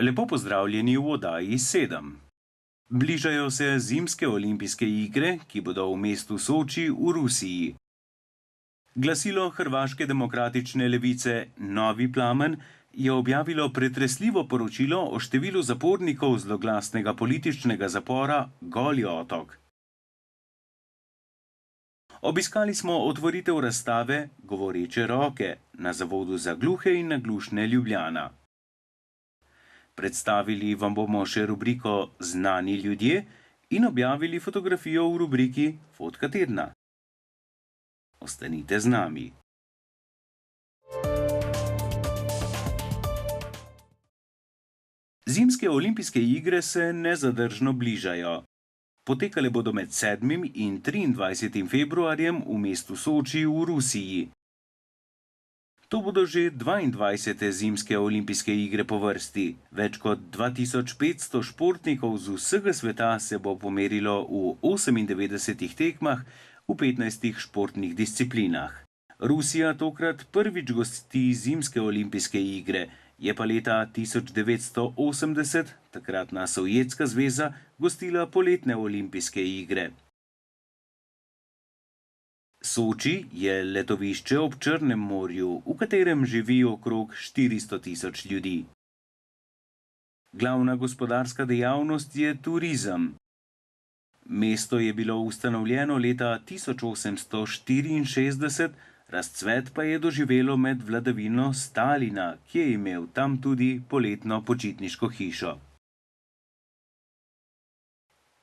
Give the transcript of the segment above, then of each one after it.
Lepo pozdravljeni v oddaji 7. Bližajo se zimske olimpijske igre, ki bodo v mestu Soči v Rusiji. Glasilo hrvaške demokratične levice Novi plamen je objavilo pretresljivo poročilo o številu zapornikov zloglasnega političnega zapora Goli otok. Obiskali smo otvoritev razstave Govoreče roke na Zavodu za gluhe in naglušne Ljubljana. Predstavili vam bomo še rubriko Znani ljudje in objavili fotografijo v rubriki Fotka tedna. Ostanite z nami. Zimske olimpijske igre se nezadržno bližajo. Potekale bodo med 7. in 23. februarjem v mestu Soči v Rusiji. To bodo že 22. zimske olimpijske igre po vrsti. Več kot 2500 športnikov z vsega sveta se bo pomerilo v 98 tekmah v 15 športnih disciplinah. Rusija tokrat prvič gosti zimske olimpijske igre, je pa leta 1980 takratna Sovjetska zveza gostila poletne olimpijske igre. Soči je letovišče ob Črnem morju, v katerem živi okrog 400 tisoč ljudi. Glavna gospodarska dejavnost je turizem. Mesto je bilo ustanovljeno leta 1864, razcvet pa je doživelo med vladavino Stalina, ki je imel tam tudi poletno počitniško hišo.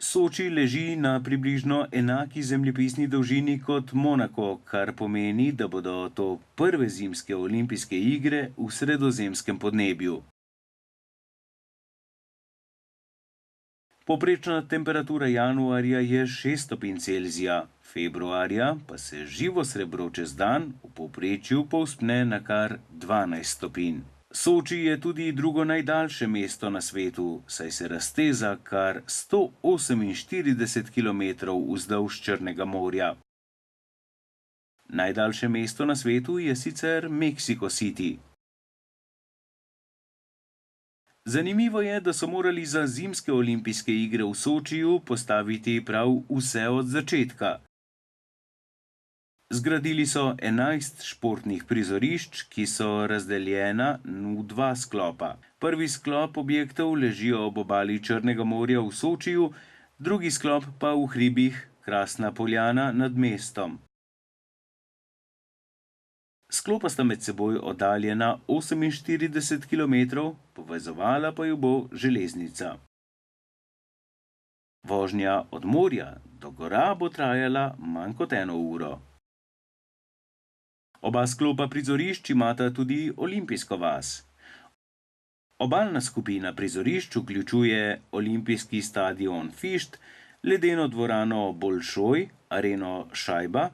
Soči leži na približno enaki zemljepisni dolžini kot Monako, kar pomeni, da bodo to prve zimske olimpijske igre v sredozemskem podnebju. Povprečna temperatura januarja je 6 stopinj Celzija, februarja pa se živo srebro čez dan v povprečju povzpne na kar 12 stopinj. Soči je tudi drugo najdaljše mesto na svetu, saj se razteza kar 148 km vzdolž Črnega morja. Najdaljše mesto na svetu je sicer Mexico City. Zanimivo je, da so morali za zimske olimpijske igre v Sočiju postaviti prav vse od začetka. Zgradili so 11 športnih prizorišč, ki so razdeljena v 2 sklopa. Prvi sklop objektov ležijo ob obali Črnega morja v Sočiju, drugi sklop pa v hribih Krasna Poljana nad mestom. Sklopa sta med seboj oddaljena 48 km, povezovala pa ju bo železnica. Vožnja od morja do gora bo trajala manj kot 1 uro. Oba sklopa prizorišč imata tudi olimpijsko vas. Obalna skupina prizorišč vključuje olimpijski stadion Fišt, ledeno dvorano Bolšoj, areno Šajba,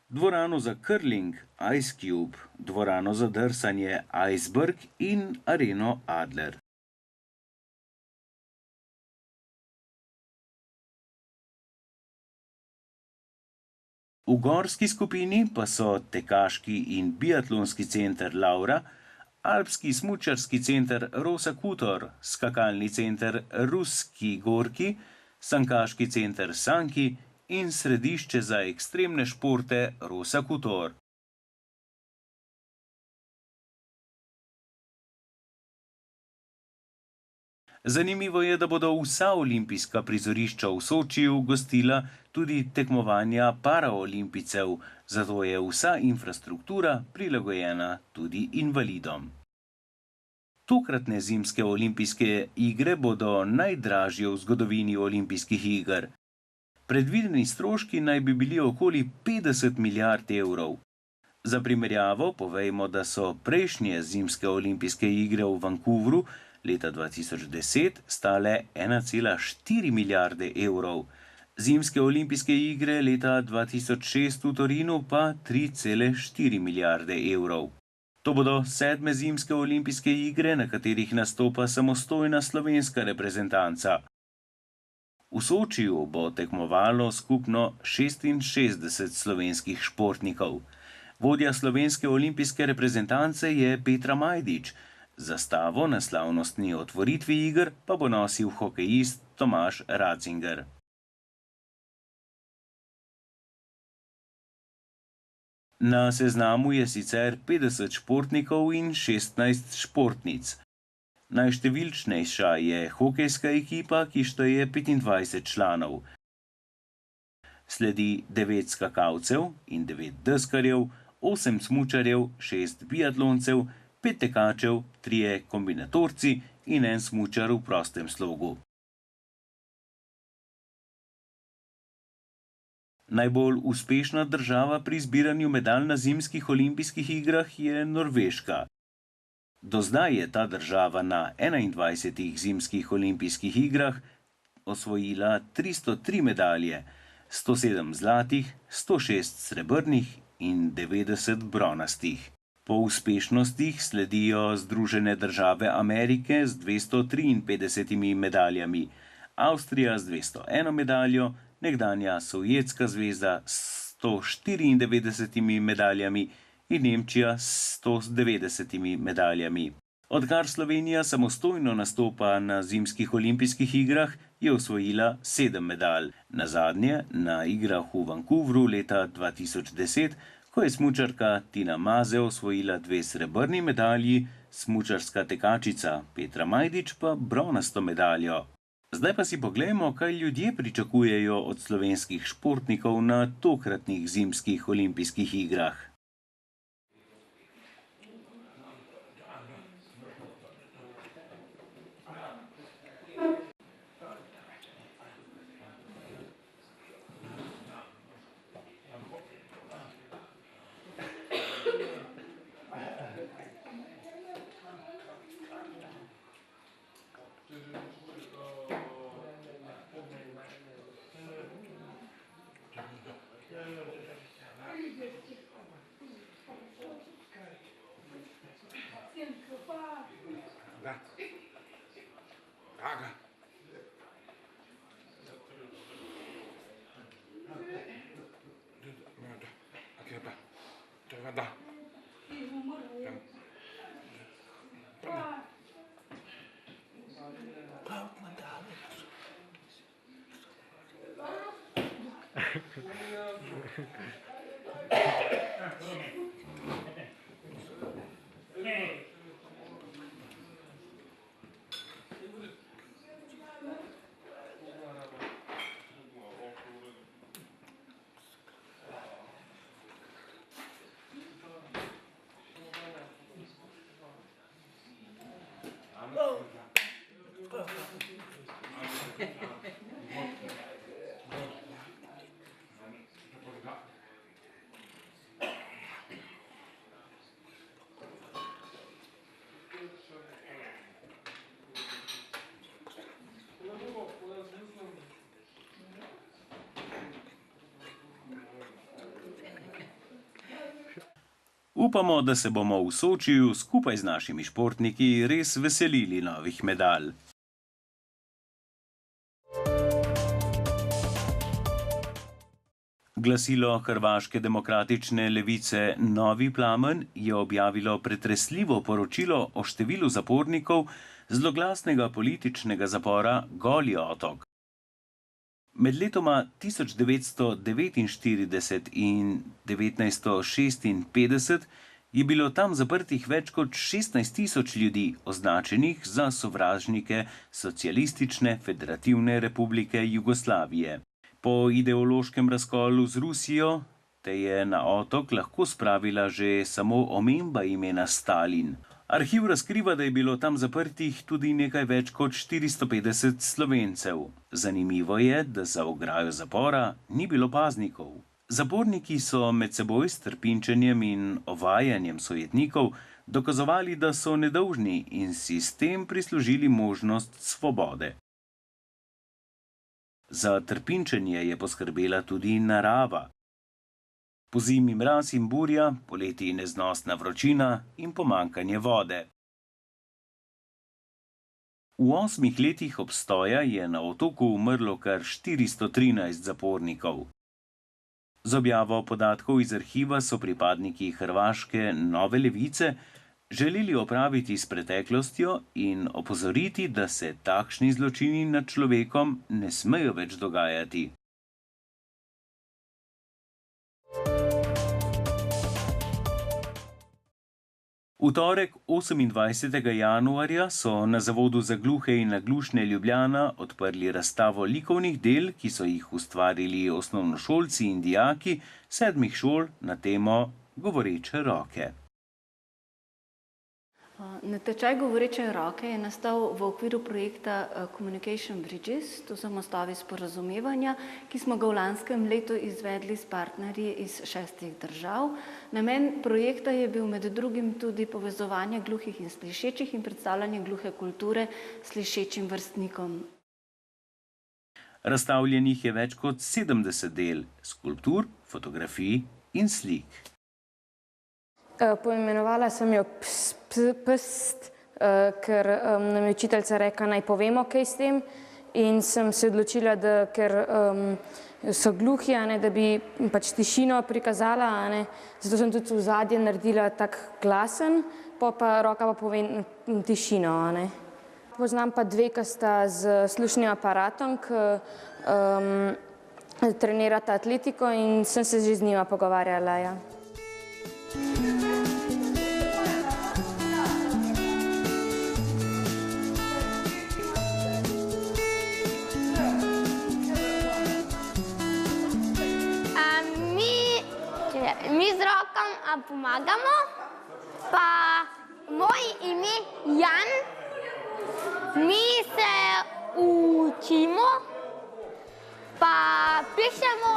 dvorano za curling Ice Cube, dvorano za drsanje Iceberg in areno Adler. V gorski skupini pa so tekaški in biatlonski center Laura, alpski smučarski center Rosa Kutor, skakalni center Ruski Gorki, sankaški center Sanki in središče za ekstremne športe Rosa Kutor. Zanimivo je, da bodo vsa olimpijska prizorišča v Sočiju gostila tudi tekmovanja paraolimpijcev, zato je vsa infrastruktura prilagojena tudi invalidom. Tokratne zimske olimpijske igre bodo najdražje v zgodovini olimpijskih iger. Predvideni stroški naj bi bili okoli 50 milijard evrov. Za primerjavo povejmo, da so prejšnje zimske olimpijske igre v Vancouvru leta 2010 stale 1,4 milijarde evrov, zimske olimpijske igre leta 2006 v Torinu pa 3,4 milijarde evrov. To bodo 7. zimske olimpijske igre, na katerih nastopa samostojna slovenska reprezentanca. V Sočiju bo tekmovalo skupno 66 slovenskih športnikov. Vodja slovenske olimpijske reprezentance je Petra Majdič, Zastavo na slavnostni otvoritvi iger pa bo nosil hokejist Tomaž Ratzinger. Na seznamu je sicer 50 športnikov in 16 športnic. Najštevilčnejša je hokejska ekipa, ki šteje 25 članov. Sledi 9 skakalcev in 9 deskarjev, 8 smučarjev, 6 biatloncev, 5 tekačev, 3 kombinatorci in 1 smučar v prostem slogu. Najbolj uspešna država pri zbiranju medalj na zimskih olimpijskih igrah je Norveška. Do zdaj je ta država na 21 zimskih olimpijskih igrah osvojila 303 medalje, 107 zlatih, 106 srebrnih in 90 bronastih. Po uspešnostih sledijo Združene države Amerike z 253 medaljami, Avstrija z 201 medaljo, nekdanja Sovjetska zveza s 194 medaljami in Nemčija s 190 medaljami. Odkar Slovenija samostojno nastopa na zimskih olimpijskih igrah, je osvojila 7 medalj. Nazadnje na igrah v Vancouvru leta 2010, ko je smučarka Tina Maze osvojila 2 srebrni medalji, smučarska tekačica Petra Majdič pa bronasto medaljo. Zdaj pa si poglejmo, kaj ljudje pričakujejo od slovenskih športnikov na tokratnih zimskih olimpijskih igrah. Upamo, da se bomo v Sočiju skupaj z našimi športniki res veselili novih medalj. Glasilo hrvaške demokratične levice Novi plamen je objavilo pretresljivo poročilo o številu zapornikov zloglasnega političnega zapora Goli otok. Med letoma 1949 in 1956 je bilo tam zaprtih več kot 16.000 ljudi, označenih za sovražnike Socialistične federativne republike Jugoslavije. Po ideološkem razkolu z Rusijo te je na otok lahko spravila že samo omemba imena Stalin. Arhiv razkriva, da je bilo tam zaprtih tudi nekaj več kot 450 Slovencev. Zanimivo je, da za ograjo zapora ni bilo paznikov. Zaporniki so med seboj s trpinčenjem in ovajanjem sojetnikov dokazovali, da so nedolžni in si s tem prislužili možnost svobode. Za trpinčenje je poskrbela tudi narava. Pozimi mraz in burja, poleti neznosna vročina in pomanjkanje vode. V 8 letih obstoja je na otoku umrlo kar 413 zapornikov. Z objavo podatkov iz arhiva so pripadniki hrvaške Nove levice želeli opraviti s preteklostjo in opozoriti, da se takšni zločini nad človekom ne smejo več dogajati. V torek 28. januarja so na Zavodu za gluhe in naglušne Ljubljana odprli razstavo likovnih del, ki so jih ustvarili osnovnošolci in dijaki 7 šol na temo Govoreče roke. Natečaj Govoreče roke je nastal v okviru projekta Communication Bridges, to so mostovi sporazumevanja, ki smo ga v lanskem letu izvedli s partnerji iz 6 držav. Namen projekta je bil med drugim tudi povezovanje gluhih in slišečih in predstavljanje gluhe kulture slišečim vrstnikom. Razstavljenih je več kot 70 del, skulptur, fotografij in slik. Poimenovala sem jo Pst, ker nam je učiteljica rekla, naj povemo kaj s tem, in sem se odločila, da ker so gluhi, da bi pač tišino prikazala, zato sem tudi v zadje naredila tak glasen, pa roka pa pove tišino. Poznam pa 2, ki sta z slušnim aparatom, ki trenirata atletiko in sem se že z njima pogovarjala. Ja. Mi z rokom pomagamo, pa moj ime Jan, mi se učimo, pa pišemo.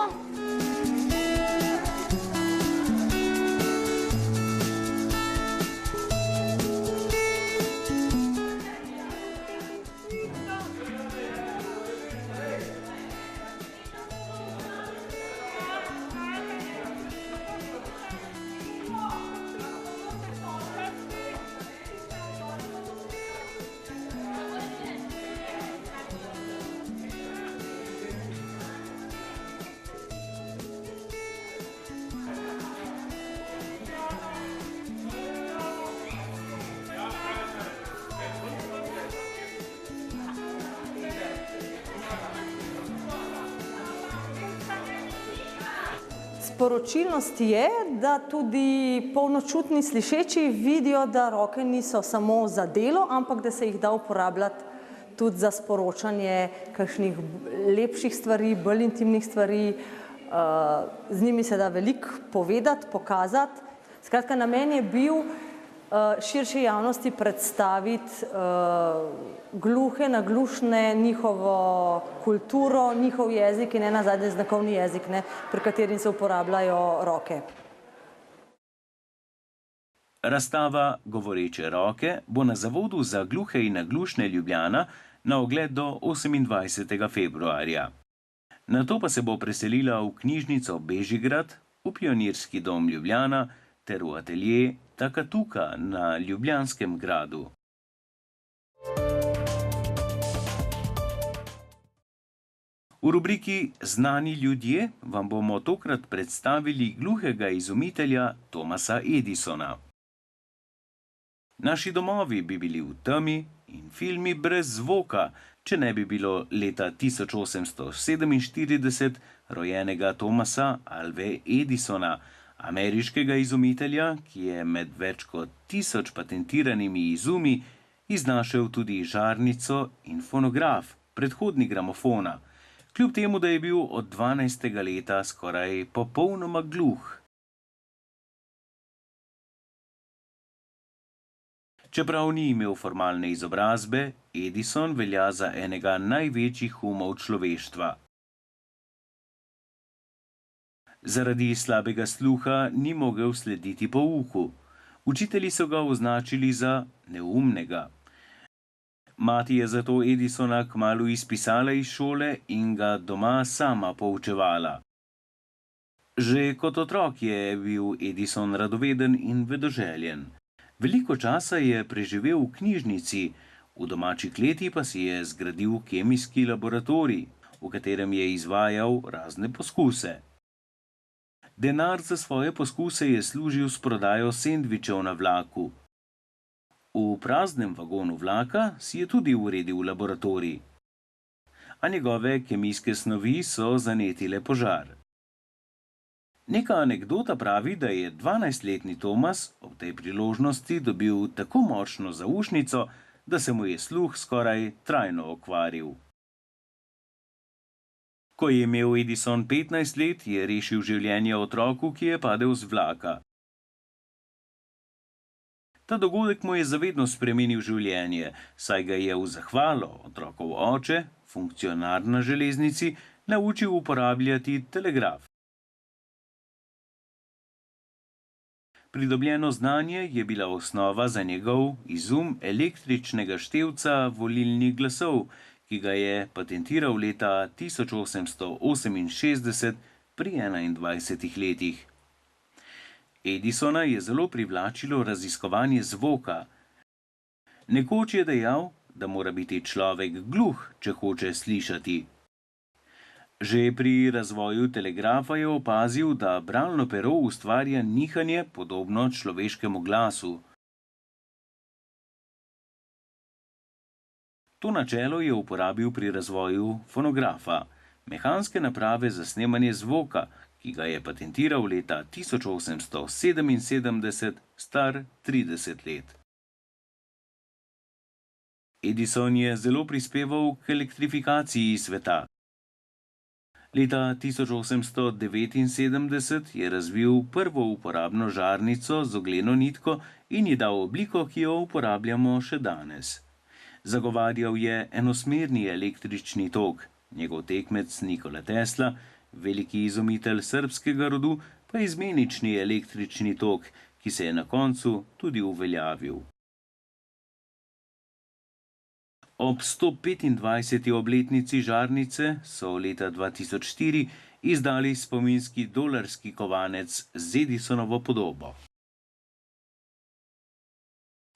Sporočilnost je, da tudi polnočutni slišeči vidijo, da roke niso samo za delo, ampak da se jih da uporabljati tudi za sporočanje kakšnih lepših stvari, bolj intimnih stvari. Z njimi se da veliko povedati, pokazati. Skratka, namen je bil širši javnosti predstaviti gluhe, naglušne, njihovo kulturo, njihov jezik in nenazadnje znakovni jezik, pri katerim se uporabljajo roke. Razstava Govoreče roke bo na Zavodu za gluhe in naglušne Ljubljana na ogled do 28. februarja. Nato pa se bo preselila v knjižnico Bežigrad, v Pionirski dom Ljubljana ter v atelje Takatuka na Ljubljanskem gradu. V rubriki Znani ljudje vam bomo tokrat predstavili gluhega izumitelja Thomasa Edisona. Naši domovi bi bili v temi in filmi brez zvoka, če ne bi bilo leta 1847 rojenega Thomasa Alve Edisona, ameriškega izumitelja, ki je med več kot 1000 patentiranimi izumi iznašel tudi žarnico in fonograf, predhodnik gramofona, kljub temu, da je bil od 12. leta skoraj popolnoma gluh. Čeprav ni imel formalne izobrazbe, Edison velja za enega največjih umov človeštva. Zaradi slabega sluha ni mogel slediti pouku. Učitelji so ga označili za neumnega. Mati je zato Edisona kmalu izpisala iz šole in ga doma sama poučevala. Že kot otrok je bil Edison radoveden in vedoželjen. Veliko časa je preživel v knjižnici, v domači kleti pa si je zgradil kemijski laboratorij, v katerem je izvajal razne poskuse. Denar za svoje poskuse je služil s prodajo sendvičev na vlaku. V praznem vagonu vlaka si je tudi uredil laboratorij, a njegove kemijske snovi so zanetile požar. Neka anekdota pravi, da je 12-letni Tomas ob tej priložnosti dobil tako močno zaušnico, da se mu je sluh skoraj trajno okvaril. Ko je imel Edison 15 let, je rešil življenje otroku, ki je padel z vlaka. Ta dogodek mu je zavedno spremenil življenje, saj ga je v zahvalo otrokov oče, funkcionar na železnici, naučil uporabljati telegraf. Pridobljeno znanje je bila osnova za njegov izum električnega števca volilnih glasov, ki ga je patentiral leta 1868 pri 21 letih. Edisona je zelo privlačilo raziskovanje zvoka. Nekoč je dejal, da mora biti človek gluh, če hoče slišati. Že pri razvoju telegrafa je opazil, da bralno pero ustvarja nihanje podobno človeškemu glasu. To načelo je uporabil pri razvoju fonografa, mehanske naprave za snemanje zvoka, ki ga je patentiral leta 1877, star 30 let. Edison je zelo prispeval k elektrifikaciji sveta. Leta 1879 je razvil prvo uporabno žarnico z ogleno nitko in ji dal obliko, ki jo uporabljamo še danes. Zagovarjal je enosmerni električni tok, njegov tekmec Nikola Tesla, veliki izumitelj srbskega rodu, pa izmenični električni tok, ki se je na koncu tudi uveljavil. Ob 125. obletnici žarnice so leta 2004 izdali spominski dolarski kovanec z Edisonovo podobo.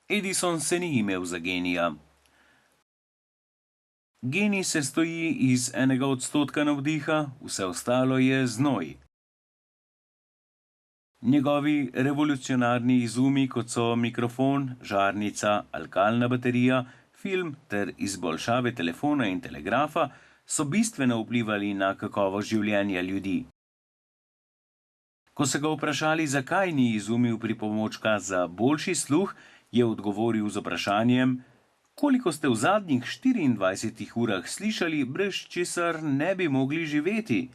Edison se ni imel za genija. Genij se stoji iz 1% navdiha, vse ostalo je znoj. Njegovi revolucionarni izumi, kot so mikrofon, žarnica, alkalna baterija, film ter izboljšave telefona in telegrafa, so bistveno vplivali na kakovost življenja ljudi. Ko so ga vprašali, zakaj ni izumil pripomočka za boljši sluh, je odgovoril z vprašanjem: koliko ste v zadnjih 24 urah slišali, brez česar ne bi mogli živeti?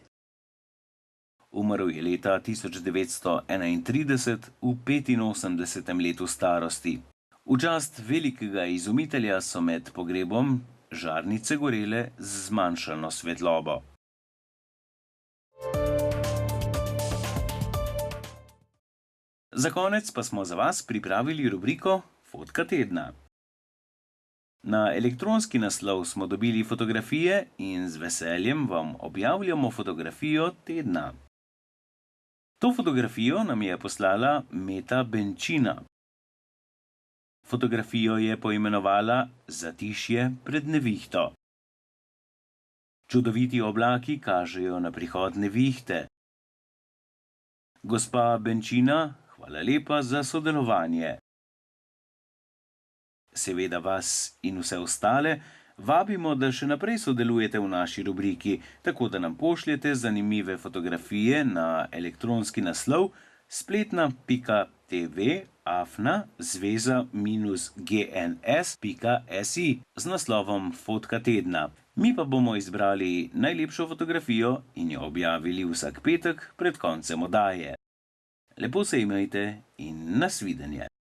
Umrl je leta 1931 v 85. letu starosti. V čast velikega izumitelja so med pogrebom žarnice gorele z zmanjšano svetlobo. Za konec pa smo za vas pripravili rubriko Fotka tedna. Na elektronski naslov smo dobili fotografije in z veseljem vam objavljamo fotografijo tedna. To fotografijo nam je poslala Meta Benčina. Fotografijo je poimenovala Zatišje pred nevihto. Čudoviti oblaki kažejo na prihod nevihte. Gospa Benčina, hvala lepa za sodelovanje. Seveda vas in vse ostale vabimo, da še naprej sodelujete v naši rubriki, tako da nam pošljete zanimive fotografije na elektronski naslov spletna.tv@zveza-gns.si z naslovom Fotka tedna. Mi pa bomo izbrali najlepšo fotografijo in jo objavili vsak petek pred koncem oddaje. Lepo se imejte in nasvidenje.